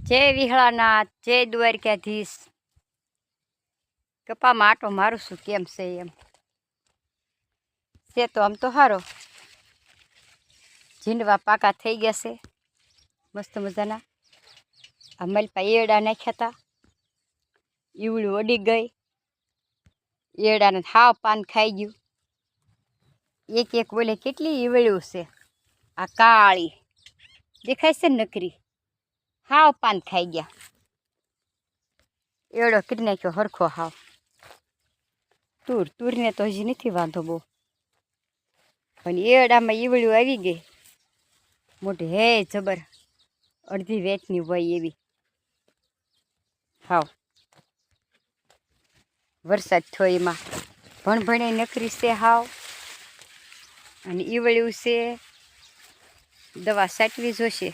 જય વિહળાનાથ, જય દ્વારકાધીશ. કપામાં આટો મારું છું કેમ છે એમ છે તો આમ તો સારો. ઝીંડવા પાકા થઈ ગયા છે મસ્ત મજાના. આ મલપા એડા નાખ્યા હતા, ઈવડું અડી ગઈ, એડાને હાવ પાન ખાઈ ગયું. એક એક બોલે કેટલી ઈવડ્યું છે. આ કાળી દેખાય છે નકરી, હાવ પાન ખાઈ ગયા. એડો કરી નાખ્યો હરખો હાવ. તુરને તો હજી નથી વાંધો બહુ, પણ એડામાં ઈવડ્યું આવી ગઈ મોટી હે જબર, અડધી વેચની હોય એવી. હાવ વરસાદ થયો એમાં ભણભણે નકરી છે હાવ. અને ઈવડ્યું છે, દવા છાંટવી જોશે.